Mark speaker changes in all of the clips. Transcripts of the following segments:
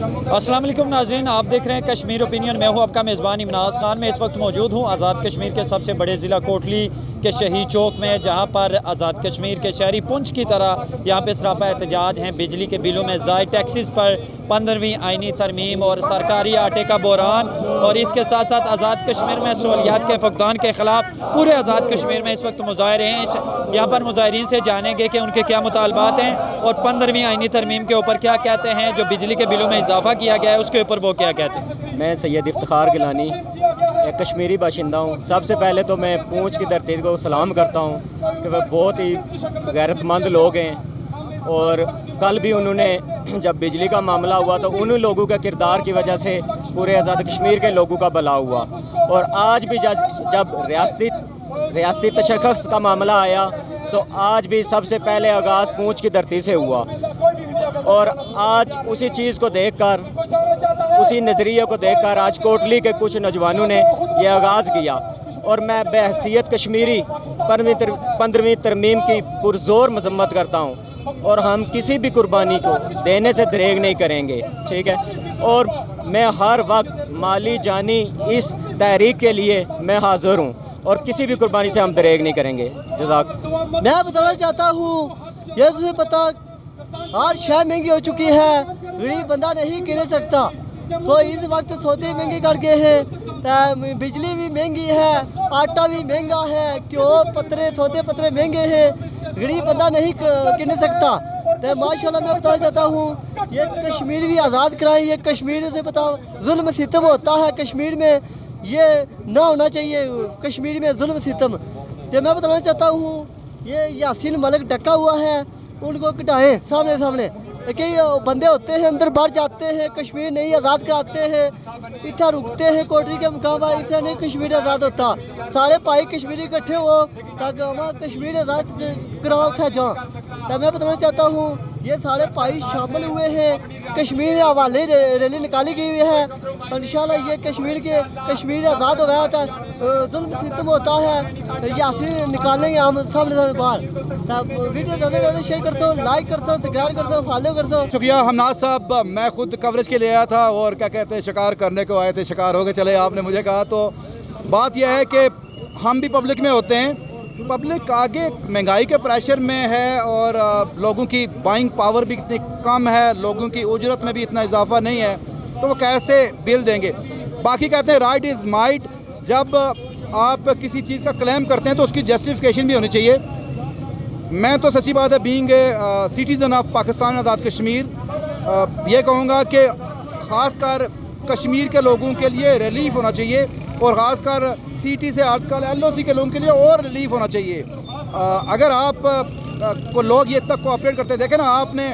Speaker 1: अस्सलाम वालेकुम नाज़रीन, आप देख रहे हैं कश्मीर ओपिनियन। मैं हूं आपका मेज़बान इमनाज़ खान। मैं इस वक्त मौजूद हूं आज़ाद कश्मीर के सबसे बड़े ज़िला कोटली के शहीद चौक में, जहां पर आज़ाद कश्मीर के शहरी पुंछ की तरह यहां पे सरापा एहतजाज हैं। बिजली के बिलों में ज़ायद टैक्सेस पर 15वीं आइनी तरमीम और सरकारी आटे का बहरान, और इसके साथ साथ आज़ाद कश्मीर में सहूलियात के फुकदान के ख़िलाफ़ पूरे आज़ाद कश्मीर में इस वक्त मुजाहरे हैं। यहाँ पर मुजाहरीन से जानेंगे कि उनके क्या मुतालबात हैं और 15वीं आइनी तरमीम के ऊपर क्या कहते हैं। जो बिजली के बिलों में इजाफा किया गया है उसके ऊपर वो क्या कहते हैं।
Speaker 2: मैं सैयद इफ्तिखार गिलानी एक कश्मीरी बाशिंदा हूँ। सबसे पहले तो मैं पूंछ की धरती को सलाम करता हूँ कि वह बहुत ही गैरतमंद लोग हैं, और कल भी उन्होंने जब बिजली का मामला हुआ तो उन लोगों के किरदार की वजह से पूरे आज़ाद कश्मीर के लोगों का भला हुआ। और आज भी जब रियासती तशख़्ख़ुस का मामला आया तो आज भी सबसे पहले आगाज़ पूंछ की धरती से हुआ, और आज उसी चीज़ को देखकर, उसी नज़रिए को देखकर आज कोटली के कुछ नौजवानों ने यह आगाज़ किया। और मैं बहैसियत कश्मीरी 15वीं तरमीम की पुरज़ोर मज़म्मत करता हूँ, और हम किसी भी कुर्बानी को देने से दरेग नहीं करेंगे, ठीक है। और मैं हर वक्त माली जानी इस तहरीक के लिए मैं हाज़िर हूँ, और किसी भी कुर्बानी से हम दरेग नहीं करेंगे। जज़ाक।
Speaker 3: मैं बताना चाहता हूँ, ये तुझे पता हर शय महंगी हो चुकी है, गरीब बंदा नहीं किन सकता। तो इस वक्त सौदे महंगे कर गए हैं, बिजली भी महंगी है, आटा भी महंगा है, क्यों पत्रे सौदे पत्रे महंगे हैं, गरीब बंदा नहीं किन सकता। तो माशाल्लाह मैं बताना चाहता हूँ, ये कश्मीर भी आज़ाद कराएं। ये कश्मीर से पता जुल्म सितम होता है कश्मीर में, ये ना होना चाहिए कश्मीर में जुल्म सितम। तो मैं बताना चाहता हूँ, ये यासीन मलिक डका हुआ है, उनको कटाएं सामने सामने। कई बंदे होते हैं अंदर बाहर जाते हैं, कश्मीर नहीं आज़ाद कराते हैं, इतना रुकते हैं कोटरी के मुकाम पर। इससे नहीं कश्मीर आज़ाद होता। सारे भाई कश्मीरी इकट्ठे हो ताकि हम कश्मीर आज़ाद कराओ था जहाँ। तो मैं बताना चाहता हूँ, ये सारे भाई शामिल हुए हैं, कश्मीर हवाले रैली निकाली गई है, और इंशाल्लाह ये कश्मीर आज़ाद हो गया था, जुल्म सितम होता है, यासीन निकालेंगे हम सामने सामने बाहर। तब वीडियो ज़्यादा से ज़्यादा शेयर कर दो, लाइक कर दो, सब्सक्राइब कर दो, फॉलो कर दो।
Speaker 4: शुक्रिया हमनाज साहब। मैं खुद कवरेज के लिए आया था, और क्या कहते हैं शिकार करने को आए थे, शिकार हो गए चले आपने मुझे कहा। तो बात यह है कि हम भी पब्लिक में होते हैं, पब्लिक आगे महंगाई के प्रेशर में है, और लोगों की बाइंग पावर भी इतनी कम है, लोगों की उजरत में भी इतना इजाफा नहीं है, तो वो कैसे बिल देंगे। बाकी कहते हैं राइट इज़ माइट। जब आप किसी चीज़ का क्लेम करते हैं तो उसकी जस्टिफिकेशन भी होनी चाहिए। मैं तो सच्ची बात है, being a citizen of Pakistan Azad Kashmir, ये कहूँगा कि ख़ासकर कश्मीर के लोगों के लिए रिलीफ होना चाहिए, और ख़ासकर सिटी से आजकल LOC के लोगों के लिए और रिलीफ होना चाहिए। अगर आप को लोग ये तक कोऑपरेट करते हैं, देखें ना आपने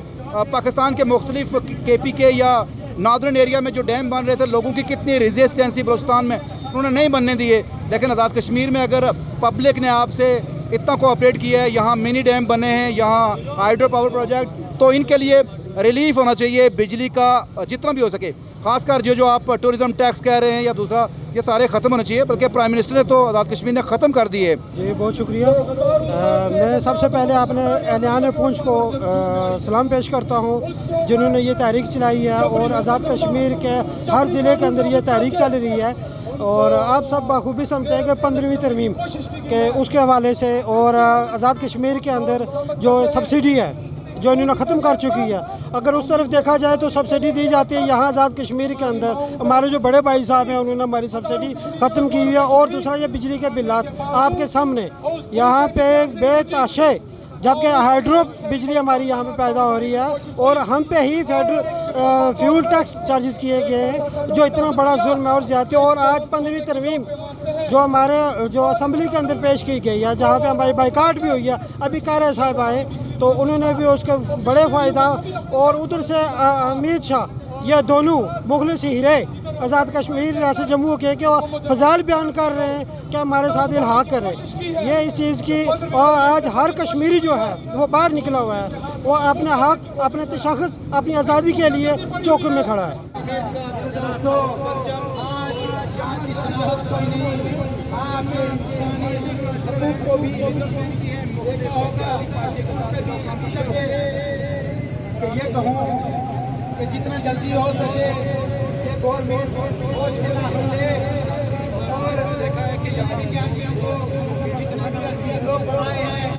Speaker 4: पाकिस्तान के मुख्तलिफ KPK या नॉर्दर्न एरिया में जो डैम बन रहे थे, लोगों की कितनी रेजिस्टेंस थी बलूचिस्तान में, उन्होंने नहीं बनने दिए। लेकिन आज़ाद कश्मीर में अगर पब्लिक ने आपसे इतना कोऑपरेट किया है, यहाँ मिनी डैम बने हैं, यहाँ हाइड्रो पावर प्रोजेक्ट, तो इनके लिए रिलीफ होना चाहिए बिजली का जितना भी हो सके। खासकर जो आप टूरिज़म टैक्स कह रहे हैं या दूसरा, ये सारे ख़त्म होने चाहिए, बल्कि प्राइम मिनिस्टर ने तो आज़ाद कश्मीर ने ख़त्म कर दिए।
Speaker 5: जी बहुत शुक्रिया। मैं सबसे पहले अपने एहलियान पूंछ को सलाम पेश करता हूँ, जिन्होंने ये तहरीक चलाई है, और आज़ाद कश्मीर के हर ज़िले के अंदर ये तहरीक चल रही है। और आप सब बखूबी समझते हैं कि 15वीं तरमीम के उसके हवाले से, और आज़ाद कश्मीर के अंदर जो सब्सिडी है जो इन्होंने ख़त्म कर चुकी है, अगर उस तरफ देखा जाए तो सब्सिडी दी जाती है। यहाँ आज़ाद कश्मीर के अंदर हमारे जो बड़े भाई साहब हैं, उन्होंने हमारी सब्सिडी ख़त्म की हुई है। और दूसरा ये बिजली के बिलात आपके सामने यहाँ पे बेतहाशा, जबकि हाइड्रो बिजली हमारी यहाँ पे पैदा हो रही है, और हम पे ही फ्यूल टैक्स चार्जेस किए गए हैं, जो इतना बड़ा जुल्म है और ज़्यादती। और आज 15वीं तरमीम जो हमारे जो असम्बली के अंदर पेश की गई है, जहाँ पे हमारी बाइकाट भी हुई है, अभी कारा साहब आए तो उन्होंने भी उसके बड़े फ़ायदा, और उधर से अमित शाह, ये दोनों मुखलिस हीरे आज़ाद कश्मीर रियासत जम्मू के फजाइल बयान कर रहे हैं कि हमारे साथ इल्हाक कर रहे हैं, ये इस चीज़ की। और आज हर कश्मीरी जो है वो बाहर निकला हुआ है, वो अपने हक, अपने तशख़्ख़ुस, अपनी आज़ादी के लिए चौक में खड़ा है।
Speaker 6: ये कहूँ कि जितना जल्दी हो सके ये गवर्नमेंट मुश्किल हल ले